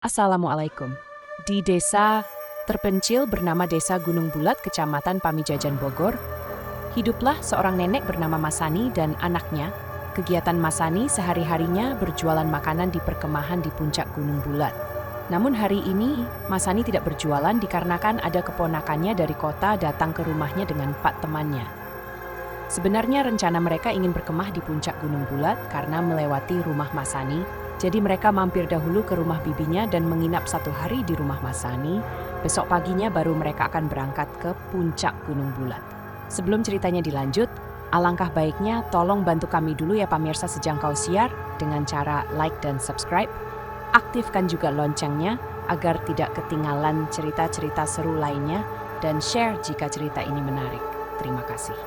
Assalamualaikum. Di desa terpencil bernama Desa Gunung Bulat, Kecamatan Pamijahan, Bogor, hiduplah seorang nenek bernama Masani dan anaknya. Kegiatan Masani sehari-harinya berjualan makanan di perkemahan di puncak Gunung Bulat. Namun hari ini, Masani tidak berjualan dikarenakan ada keponakannya dari kota datang ke rumahnya dengan 4 temannya. Sebenarnya rencana mereka ingin berkemah di puncak Gunung Bulat karena melewati rumah Masani. Jadi mereka mampir dahulu ke rumah bibinya dan menginap 1 hari di rumah Masani. Besok paginya baru mereka akan berangkat ke puncak Gunung Bulat. Sebelum ceritanya dilanjut, alangkah baiknya tolong bantu kami dulu ya pemirsa sejangkau siar dengan cara like dan subscribe. Aktifkan juga loncengnya agar tidak ketinggalan cerita-cerita seru lainnya dan share jika cerita ini menarik. Terima kasih.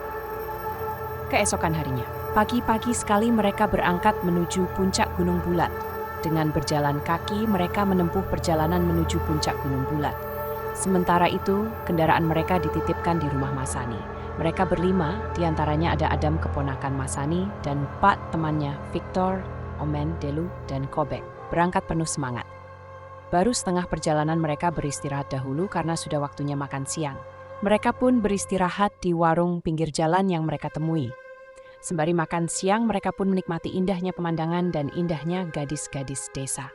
Keesokan harinya, pagi-pagi sekali mereka berangkat menuju puncak Gunung Bulat. Dengan berjalan kaki, mereka menempuh perjalanan menuju puncak Gunung Bulat. Sementara itu, kendaraan mereka dititipkan di rumah Masani. Mereka berlima, diantaranya ada Adam keponakan Masani dan 4 temannya, Victor, Omen, Delu, dan Kobek. Berangkat penuh semangat. Baru setengah perjalanan mereka beristirahat dahulu karena sudah waktunya makan siang. Mereka pun beristirahat di warung pinggir jalan yang mereka temui. Sembari makan siang, mereka pun menikmati indahnya pemandangan dan indahnya gadis-gadis desa.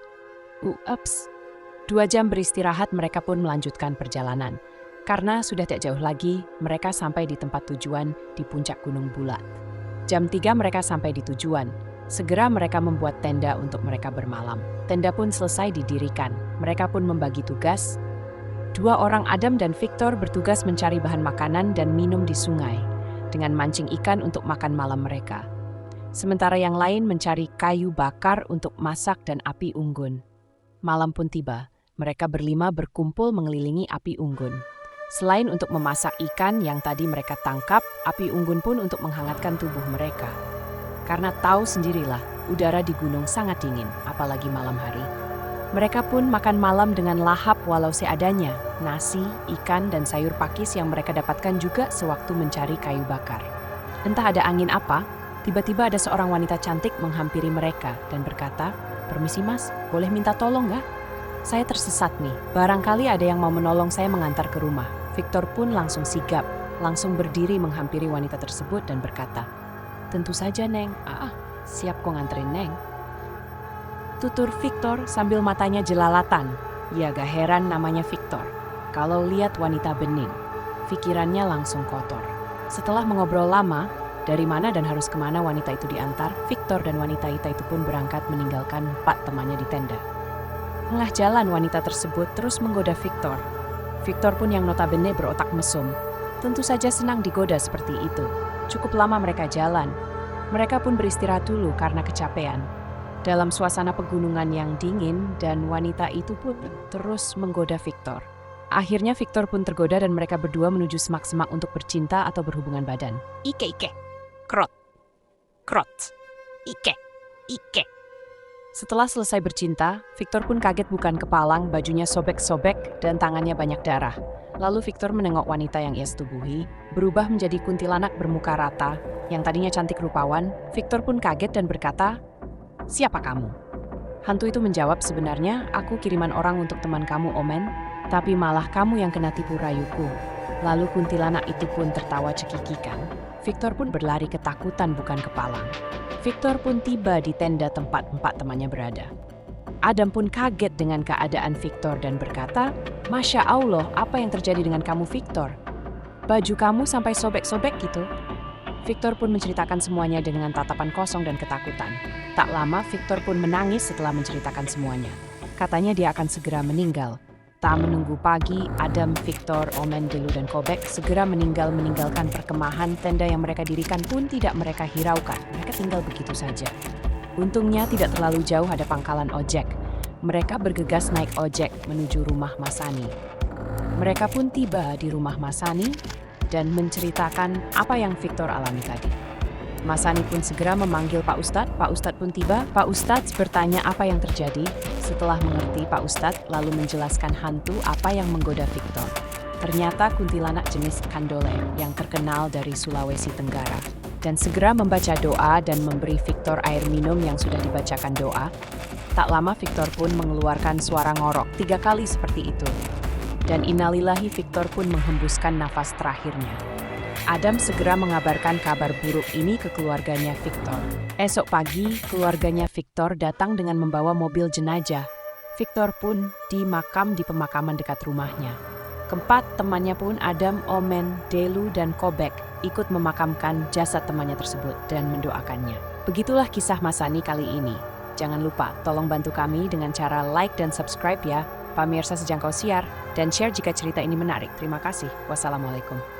2 jam beristirahat, mereka pun melanjutkan perjalanan. Karena sudah tak jauh lagi, mereka sampai di tempat tujuan di puncak Gunung Bulat. Jam 3 mereka sampai di tujuan. Segera mereka membuat tenda untuk mereka bermalam. Tenda pun selesai didirikan. Mereka pun membagi tugas. 2 orang Adam dan Victor bertugas mencari bahan makanan dan minum di sungai, dengan mancing ikan untuk makan malam mereka. Sementara yang lain mencari kayu bakar untuk masak dan api unggun. Malam pun tiba, mereka berlima berkumpul mengelilingi api unggun. Selain untuk memasak ikan yang tadi mereka tangkap, api unggun pun untuk menghangatkan tubuh mereka. Karena tahu sendirilah, udara di gunung sangat dingin, apalagi malam hari. Mereka pun makan malam dengan lahap walau seadanya, nasi, ikan, dan sayur pakis yang mereka dapatkan juga sewaktu mencari kayu bakar. Entah ada angin apa, tiba-tiba ada seorang wanita cantik menghampiri mereka dan berkata, "Permisi mas, boleh minta tolong nggak? Saya tersesat nih, barangkali ada yang mau menolong saya mengantar ke rumah." Victor pun langsung sigap, langsung berdiri menghampiri wanita tersebut dan berkata, "Tentu saja Neng, siap kok nganterin Neng." Tutur Victor sambil matanya jelalatan. Ya gak heran namanya Victor. Kalau lihat wanita bening, pikirannya langsung kotor. Setelah mengobrol lama, dari mana dan harus kemana wanita itu diantar, Victor dan wanita itu pun berangkat meninggalkan 4 temannya di tenda. Tengah jalan wanita tersebut terus menggoda Victor. Victor pun yang notabene berotak mesum. Tentu saja senang digoda seperti itu. Cukup lama mereka jalan. Mereka pun beristirahat dulu karena kecapean. Dalam suasana pegunungan yang dingin dan wanita itu pun terus menggoda Victor. Akhirnya Victor pun tergoda dan mereka berdua menuju semak-semak untuk bercinta atau berhubungan badan. Ike, krot, ike. Setelah selesai bercinta, Victor pun kaget bukan kepalang, bajunya sobek-sobek dan tangannya banyak darah. Lalu Victor menengok wanita yang ia setubuhi, berubah menjadi kuntilanak bermuka rata, yang tadinya cantik rupawan. Victor pun kaget dan berkata, "Siapa kamu?" Hantu itu menjawab, "Sebenarnya aku kiriman orang untuk teman kamu, Omen, tapi malah kamu yang kena tipu rayuku." Lalu kuntilanak itu pun tertawa cekikikan. Victor pun berlari ketakutan bukan kepalang. Victor pun tiba di tenda tempat 4 temannya berada. Adam pun kaget dengan keadaan Victor dan berkata, "Masya Allah, apa yang terjadi dengan kamu Victor? Baju kamu sampai sobek-sobek gitu." Victor pun menceritakan semuanya dengan tatapan kosong dan ketakutan. Tak lama, Victor pun menangis setelah menceritakan semuanya. Katanya dia akan segera meninggal. Tak menunggu pagi, Adam, Victor, Omen, Delu, dan Kobek segera meninggalkan perkemahan. Tenda yang mereka dirikan pun tidak mereka hiraukan. Mereka tinggal begitu saja. Untungnya tidak terlalu jauh ada pangkalan ojek. Mereka bergegas naik ojek menuju rumah Masani. Mereka pun tiba di rumah Masani dan menceritakan apa yang Victor alami tadi. Masani pun segera memanggil Pak Ustadz. Pak Ustadz pun tiba. Pak Ustadz bertanya apa yang terjadi. Setelah mengerti, Pak Ustadz lalu menjelaskan hantu apa yang menggoda Victor. Ternyata kuntilanak jenis kandole yang terkenal dari Sulawesi Tenggara. Dan segera membaca doa dan memberi Victor air minum yang sudah dibacakan doa. Tak lama Victor pun mengeluarkan suara ngorok 3 kali seperti itu. Dan innalillahi, Victor pun menghembuskan nafas terakhirnya. Adam segera mengabarkan kabar buruk ini ke keluarganya Victor. Esok pagi, keluarganya Victor datang dengan membawa mobil jenazah. Victor pun dimakam di pemakaman dekat rumahnya. Keempat temannya pun, Adam, Omen, Delu, dan Kobek, ikut memakamkan jasad temannya tersebut dan mendoakannya. Begitulah kisah Masani kali ini. Jangan lupa, tolong bantu kami dengan cara like dan subscribe ya, pemirsa Sejangkau Siar, dan share jika cerita ini menarik. Terima kasih. Wassalamualaikum.